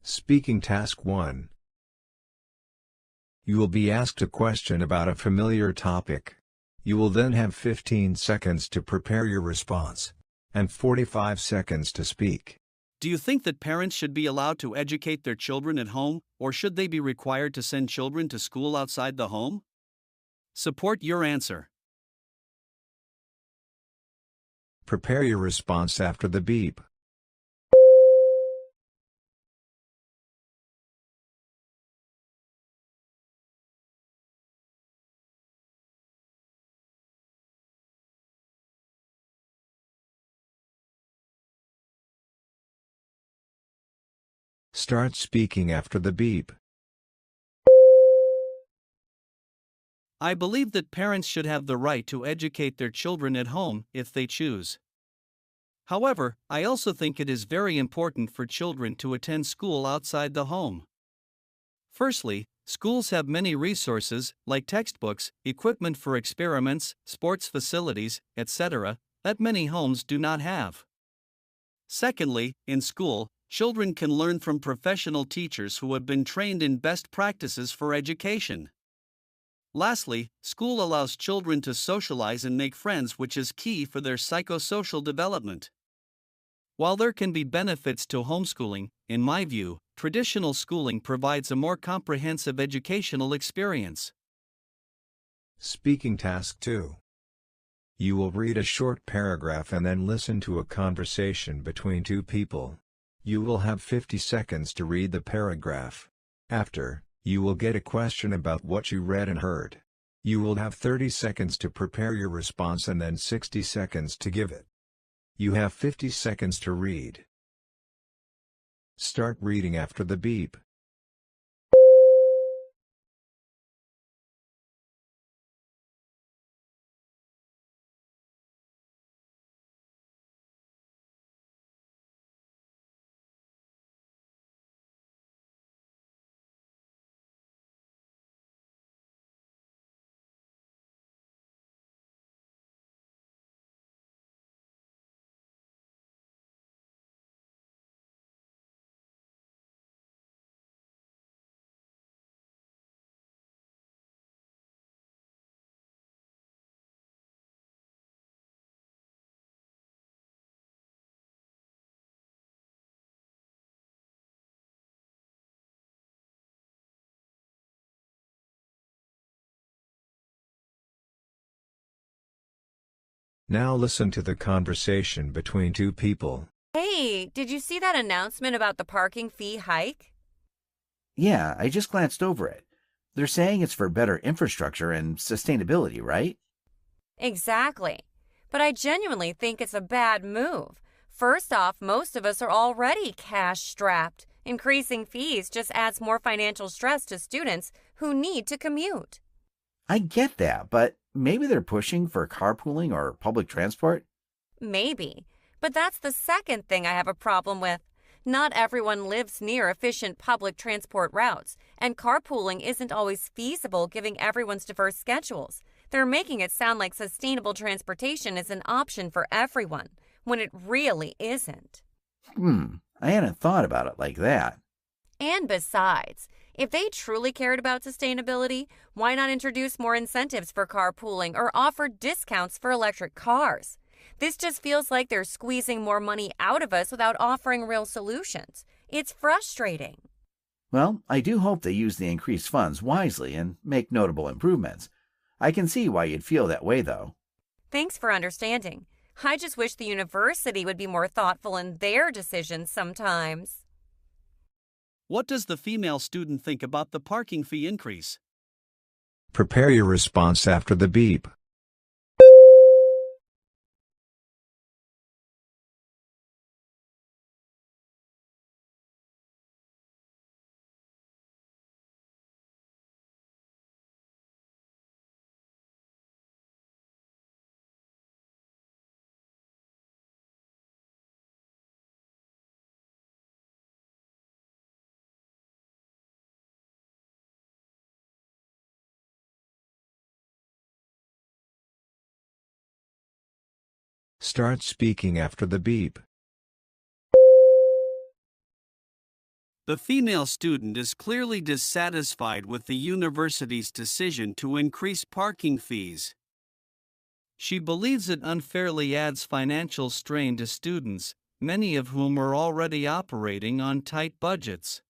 Speaking Task 1. You will be asked a question about a familiar topic. You will then have 15 seconds to prepare your response, and 45 seconds to speak. Do you think that parents should be allowed to educate their children at home, or should they be required to send children to school outside the home? Support your answer. Prepare your response after the beep. Start speaking after the beep. I believe that parents should have the right to educate their children at home if they choose. However, I also think it is very important for children to attend school outside the home. Firstly, schools have many resources, like textbooks, equipment for experiments, sports facilities, etc., that many homes do not have. Secondly, in school, children can learn from professional teachers who have been trained in best practices for education. Lastly, school allows children to socialize and make friends, which is key for their psychosocial development. While there can be benefits to homeschooling, in my view, traditional schooling provides a more comprehensive educational experience. Speaking Task 2. You will read a short paragraph and then listen to a conversation between two people. You will have 50 seconds to read the paragraph. After, you will get a question about what you read and heard. You will have 30 seconds to prepare your response and then 60 seconds to give it. You have 50 seconds to read. Start reading after the beep. Now listen to the conversation between two people. Hey, did you see that announcement about the parking fee hike? Yeah, I just glanced over it. They're saying it's for better infrastructure and sustainability, right? Exactly. But I genuinely think it's a bad move. First off, most of us are already cash-strapped. Increasing fees just adds more financial stress to students who need to commute. I get that, but maybe they're pushing for carpooling or public transport? Maybe. But that's the second thing I have a problem with. Not everyone lives near efficient public transport routes, and carpooling isn't always feasible given everyone's diverse schedules. They're making it sound like sustainable transportation is an option for everyone, when it really isn't. I hadn't thought about it like that. And besides, if they truly cared about sustainability, why not introduce more incentives for carpooling or offer discounts for electric cars? This just feels like they're squeezing more money out of us without offering real solutions. It's frustrating. Well, I do hope they use the increased funds wisely and make notable improvements. I can see why you'd feel that way, though. Thanks for understanding. I just wish the university would be more thoughtful in their decisions sometimes. What does the female student think about the parking fee increase? Prepare your response after the beep. Start speaking after the beep. The female student is clearly dissatisfied with the university's decision to increase parking fees. She believes it unfairly adds financial strain to students, many of whom are already operating on tight budgets.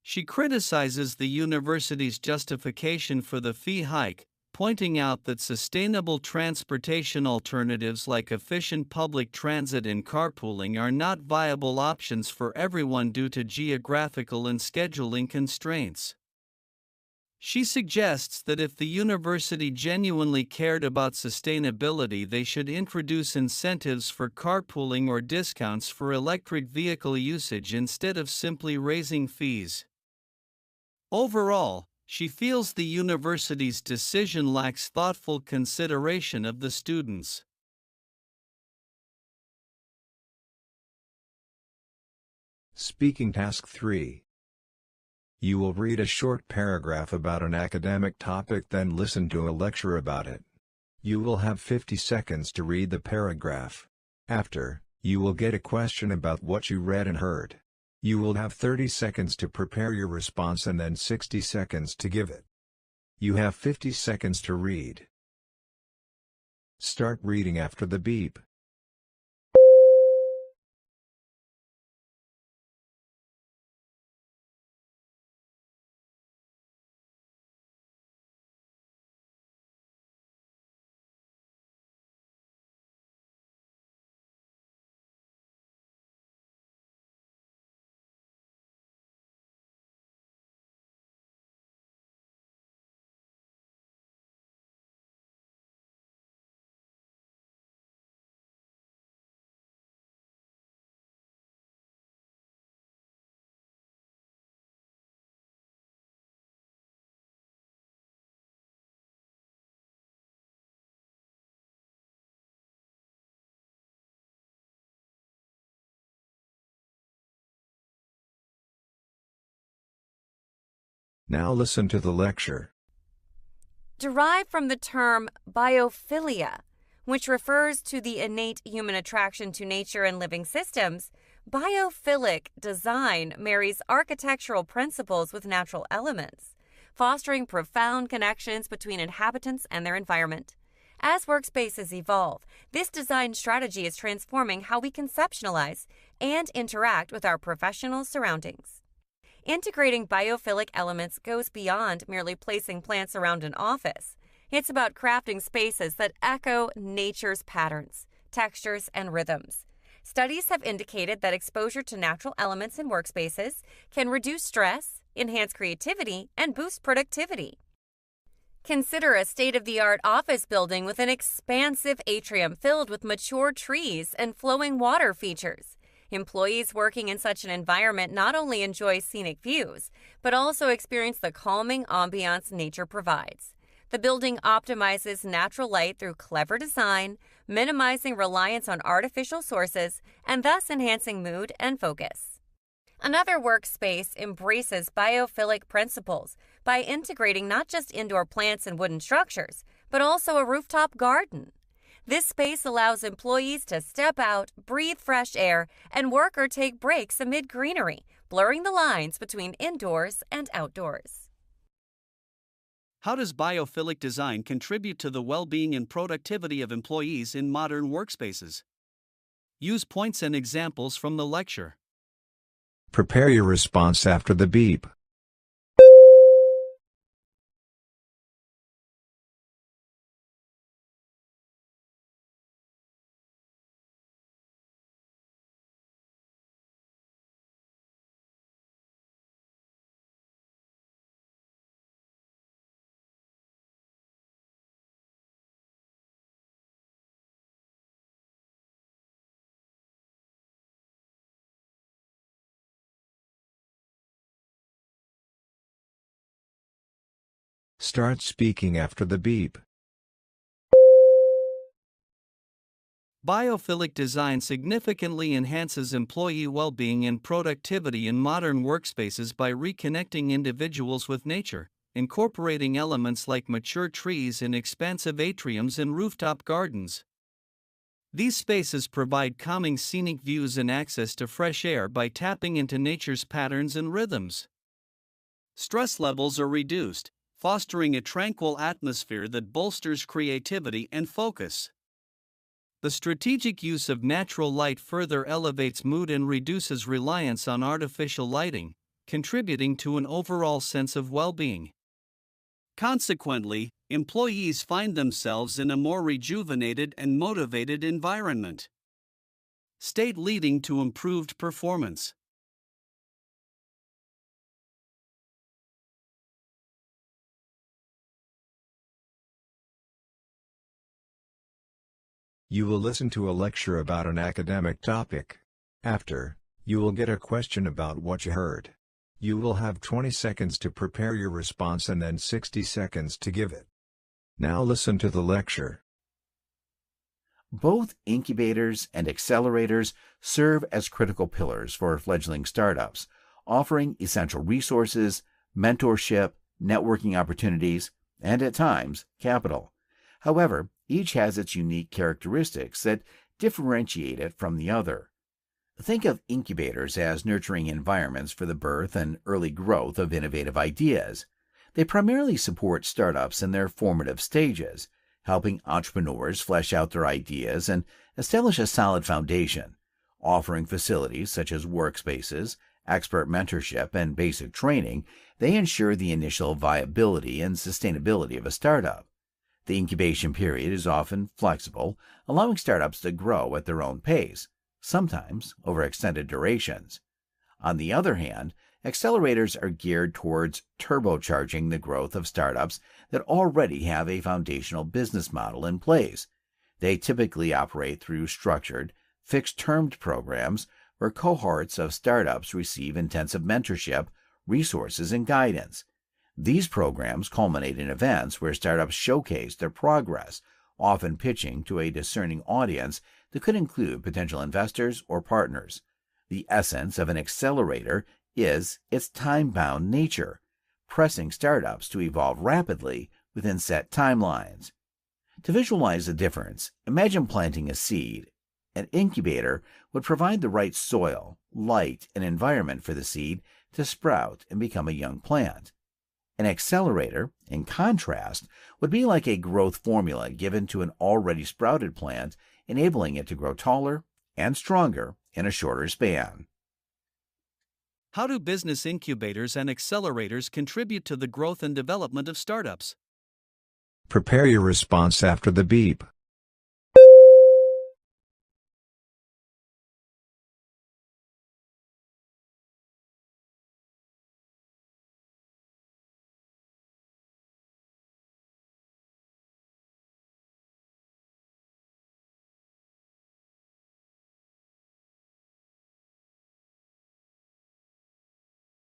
She criticizes the university's justification for the fee hike, pointing out that sustainable transportation alternatives like efficient public transit and carpooling are not viable options for everyone due to geographical and scheduling constraints. She suggests that if the university genuinely cared about sustainability, they should introduce incentives for carpooling or discounts for electric vehicle usage instead of simply raising fees. Overall, she feels the university's decision lacks thoughtful consideration of the students. Speaking Task 3. You will read a short paragraph about an academic topic, then listen to a lecture about it. You will have 50 seconds to read the paragraph. After, you will get a question about what you read and heard. You will have 30 seconds to prepare your response and then 60 seconds to give it. You have 50 seconds to read. Start reading after the beep. Now listen to the lecture. Derived from the term biophilia, which refers to the innate human attraction to nature and living systems, biophilic design marries architectural principles with natural elements, fostering profound connections between inhabitants and their environment. As workspaces evolve, this design strategy is transforming how we conceptualize and interact with our professional surroundings. Integrating biophilic elements goes beyond merely placing plants around an office. It's about crafting spaces that echo nature's patterns, textures, and rhythms. Studies have indicated that exposure to natural elements in workspaces can reduce stress, enhance creativity, and boost productivity. Consider a state-of-the-art office building with an expansive atrium filled with mature trees and flowing water features. Employees working in such an environment not only enjoy scenic views, but also experience the calming ambiance nature provides. The building optimizes natural light through clever design, minimizing reliance on artificial sources, and thus enhancing mood and focus. Another workspace embraces biophilic principles by integrating not just indoor plants and wooden structures, but also a rooftop garden. This space allows employees to step out, breathe fresh air, and work or take breaks amid greenery, blurring the lines between indoors and outdoors. How does biophilic design contribute to the well-being and productivity of employees in modern workspaces? Use points and examples from the lecture. Prepare your response after the beep. Start speaking after the beep. Biophilic design significantly enhances employee well-being and productivity in modern workspaces by reconnecting individuals with nature, incorporating elements like mature trees in expansive atriums and rooftop gardens. These spaces provide calming scenic views and access to fresh air by tapping into nature's patterns and rhythms. Stress levels are reduced, fostering a tranquil atmosphere that bolsters creativity and focus. The strategic use of natural light further elevates mood and reduces reliance on artificial lighting, contributing to an overall sense of well-being. Consequently, employees find themselves in a more rejuvenated and motivated environment, leading to improved performance. You will listen to a lecture about an academic topic. After, you will get a question about what you heard. You will have 20 seconds to prepare your response and then 60 seconds to give it. Now listen to the lecture. Both incubators and accelerators serve as critical pillars for fledgling startups, offering essential resources, mentorship, networking opportunities, and at times, capital. However, each has its unique characteristics that differentiate it from the other. Think of incubators as nurturing environments for the birth and early growth of innovative ideas. They primarily support startups in their formative stages, helping entrepreneurs flesh out their ideas and establish a solid foundation. Offering facilities such as workspaces, expert mentorship, and basic training, they ensure the initial viability and sustainability of a startup. The incubation period is often flexible, allowing startups to grow at their own pace, sometimes over extended durations. On the other hand, accelerators are geared towards turbocharging the growth of startups that already have a foundational business model in place. They typically operate through structured, fixed-termed programs where cohorts of startups receive intensive mentorship, resources, and guidance. These programs culminate in events where startups showcase their progress, often pitching to a discerning audience that could include potential investors or partners. The essence of an accelerator is its time-bound nature, pressing startups to evolve rapidly within set timelines. To visualize the difference, imagine planting a seed. An incubator would provide the right soil, light, and environment for the seed to sprout and become a young plant. An accelerator, in contrast, would be like a growth formula given to an already sprouted plant, enabling it to grow taller and stronger in a shorter span. How do business incubators and accelerators contribute to the growth and development of startups? Prepare your response after the beep.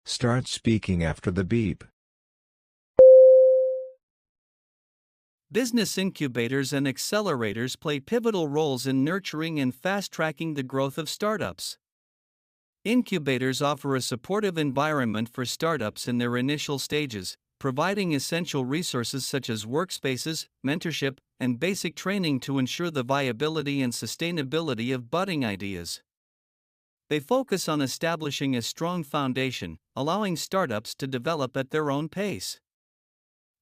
Start speaking after the beep. Business incubators and accelerators play pivotal roles in nurturing and fast-tracking the growth of startups. Incubators offer a supportive environment for startups in their initial stages, providing essential resources such as workspaces, mentorship, and basic training to ensure the viability and sustainability of budding ideas. They focus on establishing a strong foundation, allowing startups to develop at their own pace.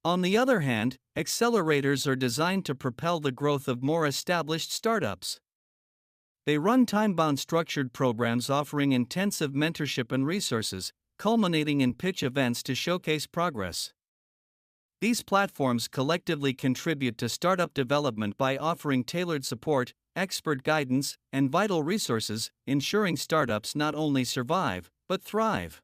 On the other hand, accelerators are designed to propel the growth of more established startups. They run time-bound structured programs offering intensive mentorship and resources, culminating in pitch events to showcase progress. These platforms collectively contribute to startup development by offering tailored support, expert guidance, and vital resources, ensuring startups not only survive, but thrive.